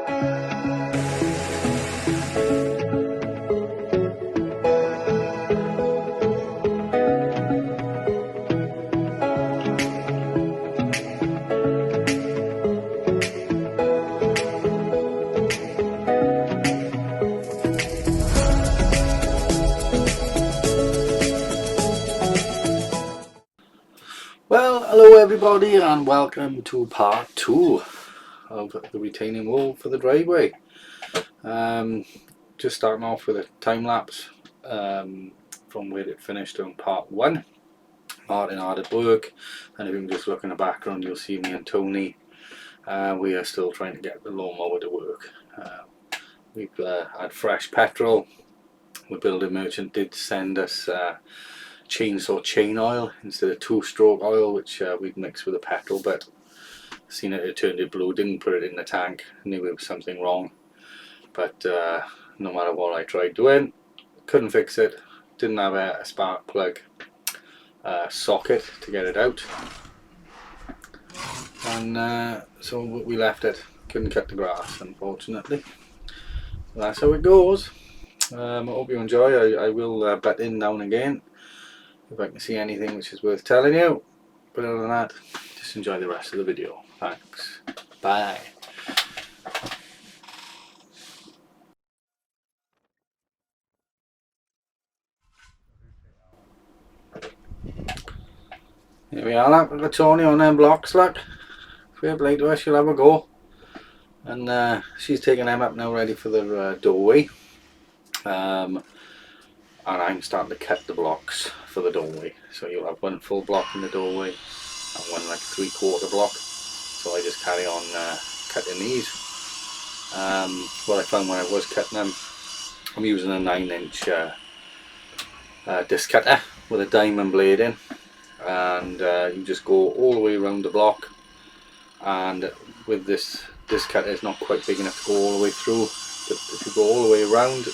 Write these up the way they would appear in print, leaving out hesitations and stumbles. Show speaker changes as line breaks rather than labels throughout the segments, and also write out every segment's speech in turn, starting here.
Well, hello everybody and welcome to part 2 of the retaining wall for the driveway. Just starting off with a time lapse from where it finished on part 1. Martin hard at work, and if you can just look in the background you'll see me and Tony. We are still trying to get the lawnmower to work. We've had fresh petrol. The building merchant did send us chainsaw chain oil instead of 2-stroke oil, which we'd mixed with the petrol, but seen it turned it blue, didn't put it in the tank, knew there was something wrong, but no matter what I tried doing, couldn't fix it. Didn't have a spark plug socket to get it out, and so we left it. Couldn't cut the grass, unfortunately. So that's how it goes. I hope you enjoy. I will butt in now and again if I can see anything which is worth telling you, but other than that, just enjoy the rest of the video. Thanks. Bye. Here we are, look at Tony on them blocks, look. Fair play to her, she'll have a go. And she's taking them up now, ready for the doorway. And I'm starting to cut the blocks for the doorway. So you'll have one full block in the doorway and one like 3/4 block. So I just carry on cutting these. What I found when I was cutting them, I'm using a 9-inch disc cutter with a diamond blade in, and you just go all the way around the block, and with this disc cutter it's not quite big enough to go all the way through, but if you go all the way around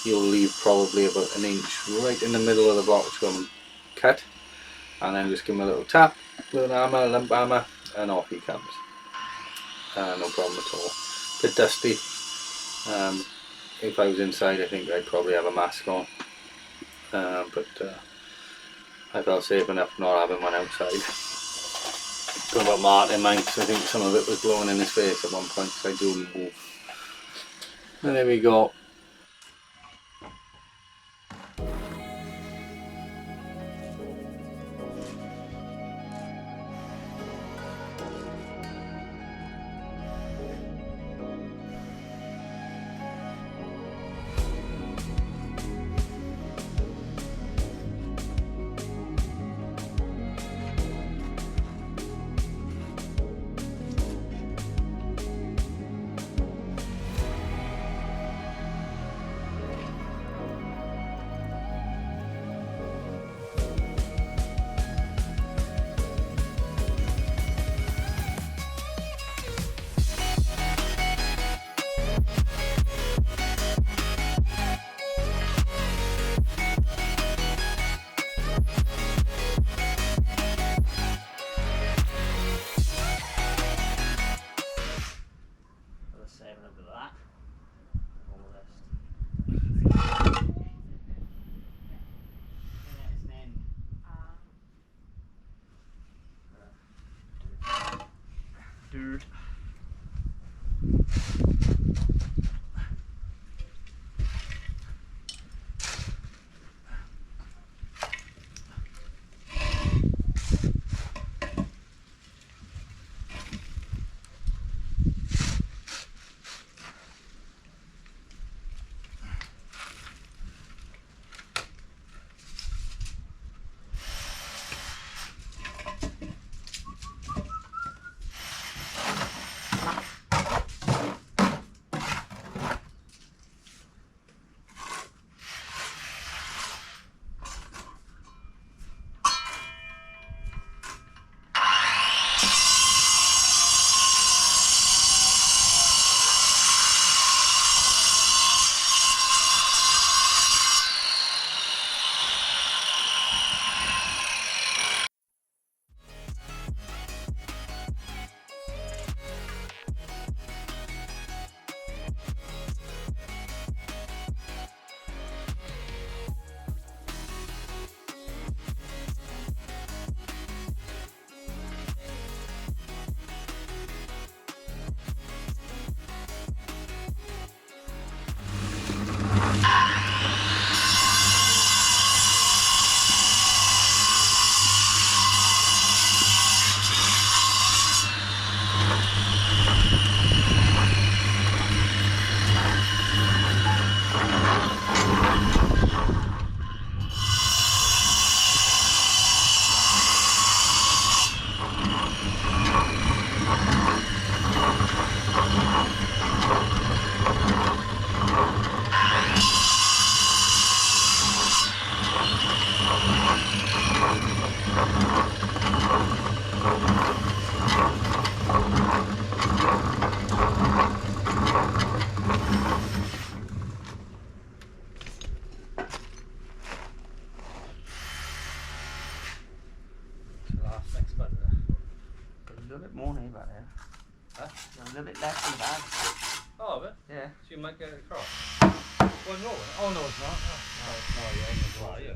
you'll leave probably about 1 inch right in the middle of the block which I'm cut, and then just give him a little tap with an hammer, a lump hammer, and off he comes. No problem at all. Bit dusty. If I was inside I think I'd probably have a mask on, but I felt safe enough not having one outside. Talking about Martin, mate, I think some of it was blowing in his face at one point, so I do move. And there we go. Dude.
A little bit less in the bag.
Oh, a bit?
Yeah.
So you might get it across. One roll? Oh, no, it's not. Oh, no, yeah,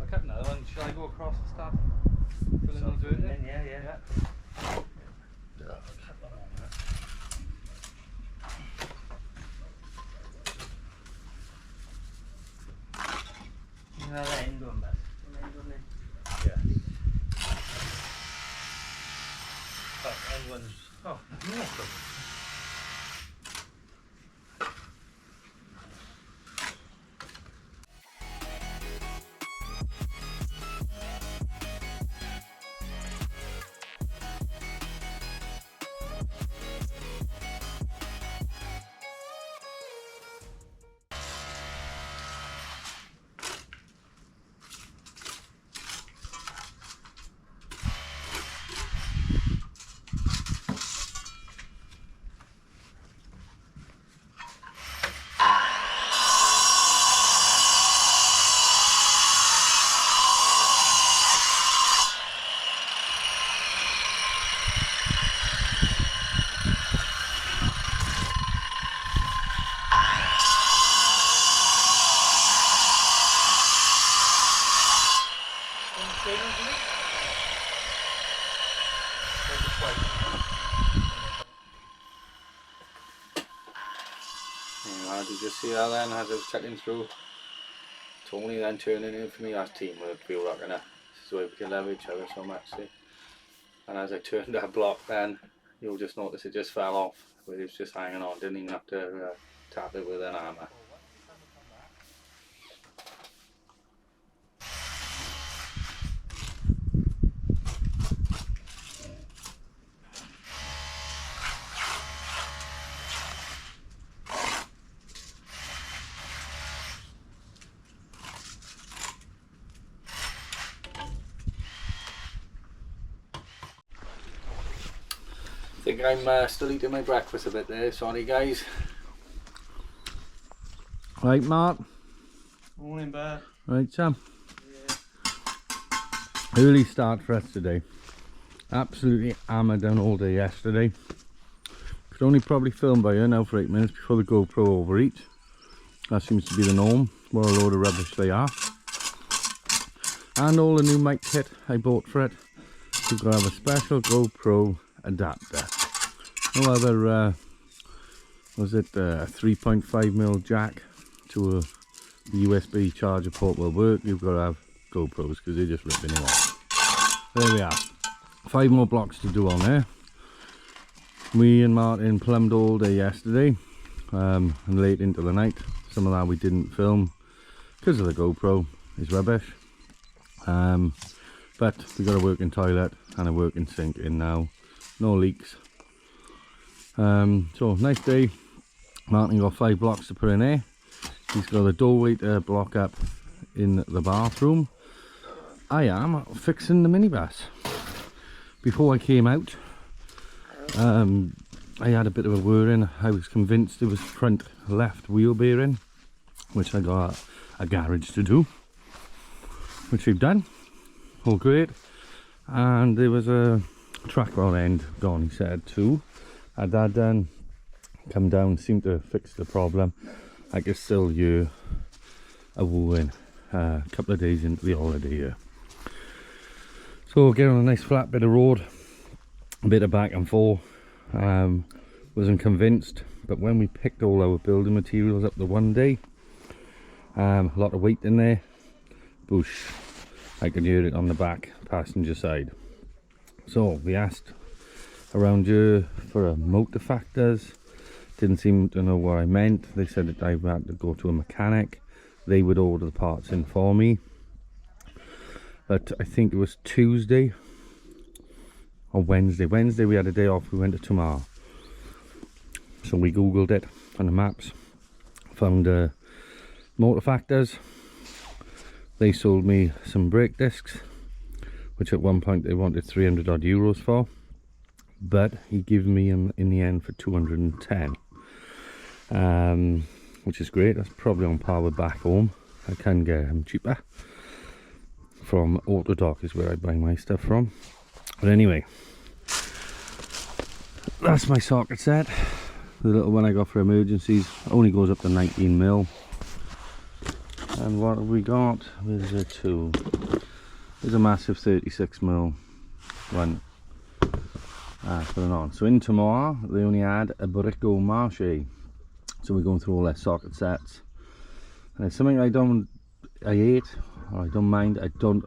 I cut another one. Should I go across and start filling those with it?
Yeah.
Yeah, I'll cut that one there.
Another end one, but
Yeah. But end one's... Oh, no. Did you just see that then as I was checking through? Tony then turning in for me, that's teamwork, feel like this is why we can love each other so much, see? And as I turned that block then, you'll just notice it just fell off, where it was just hanging on, didn't even have to tap it with an hammer. I think I'm still eating my breakfast a bit there, sorry guys. Right, Mark.
morning, Bert.
Right, Sam.
Yeah.
Early start for us today. Absolutely hammered down all day yesterday. Could only probably film by here now for 8 minutes before the GoPro overheats. That seems to be the norm. What a load of rubbish they are. And all the new mic kit I bought for it. You've got to have a special GoPro adapter. No other, was it a 3.5mm jack to the USB charger port will work. You've got to have GoPros because they're just ripping them off. There we are. 5 more blocks to do on there. Me and Martin plumbed all day yesterday and late into the night. Some of that we didn't film because of the GoPro. It's rubbish. But we got a working toilet and a working sink in now. No leaks. So nice day. Martin got 5 blocks to put in there. He's got a doorway to block up in the bathroom. I am fixing the minibus. Before I came out, I had a bit of a whirring. I was convinced it was front left wheel bearing, which I got a garage to do, which we've done. All great. And there was a track rod end gone, he said too. Had that done, come down, seemed to fix the problem. I could still hear a whirring a couple of days into the holiday here. So get on a nice flat bit of road, a bit of back and forth. Wasn't convinced, but when we picked all our building materials up the one day, a lot of weight in there, boosh, I could hear it on the back passenger side. So we asked around here for a motor factors, didn't seem to know what I meant. They said that I had to go to a mechanic, they would order the parts in for me. But I think it was Tuesday or Wednesday we had a day off, we went to Tamar. So we googled it on the maps, found motor factors. They sold me some brake discs, which at one point they wanted 300 odd euros for, but he gave me them in the end for 210, which is great. That's probably on par with back home. I can get them cheaper from Autodoc, is where I buy my stuff from. But anyway, that's my socket set. The little one I got for emergencies only goes up to 19mm. And what have we got? Where's the tool? There's a massive 36mm one. Put it on. So in Tamar they only had a Brico Marché. So we're going through all their socket sets. And it's something I hate, or I don't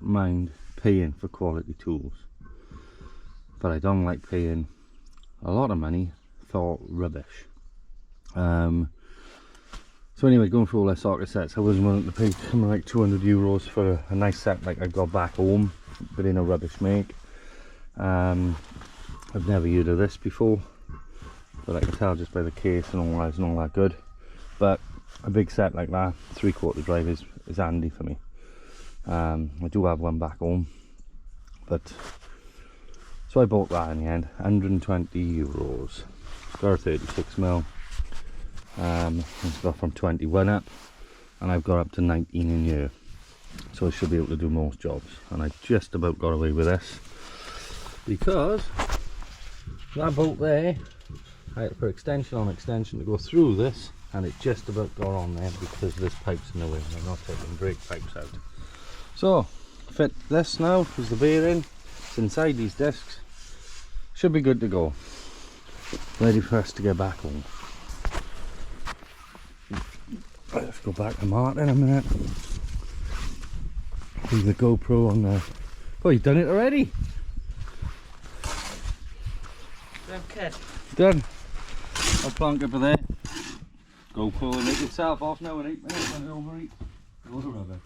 mind paying for quality tools. But I don't like paying a lot of money for rubbish. So anyway, going through all their socket sets, I wasn't willing to pay something like 200 euros for a nice set like I got back home, but in a rubbish make. I've never heard of this before, but I can tell just by the case and all that, it's not that good. But a big set like that, 3/4 drive is handy for me. I do have one back home, but so I bought that in the end, 120 euros. Got a 36mm. It's got from 21 up, and I've got up to 19 in here, so I should be able to do most jobs. And I just about got away with this because that bolt there, I had to put extension on extension to go through this, and it just about got on there because this pipe's in the way and I'm not taking brake pipes out. So fit this now, because the bearing, it's inside these discs, should be good to go, ready for us to get back home. Let's go back to Martin in a minute. Leave the GoPro on there. Oh, you've done it already?
Okay.
Done. I'll plonk it for there. GoPro will make itself off now in 8 minutes when it overheats. Load of rubber.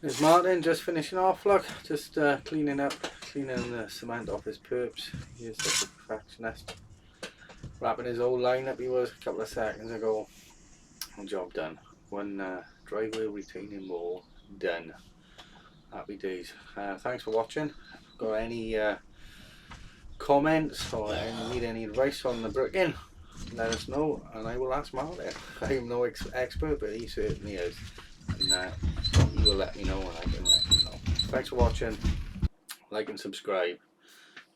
There's Martin just finishing off, look, just cleaning the cement off his perps. He's such a perfectionist. Wrapping his old line up he was a couple of seconds ago. Job done. One driveway retaining wall done. Happy days. Thanks for watching. Got any comments or need any advice on the bricking, let us know and I will ask Martin. I'm no expert, but he certainly is, and he will let me know and I can let you know. Thanks for watching. Like and subscribe,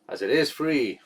as it is free.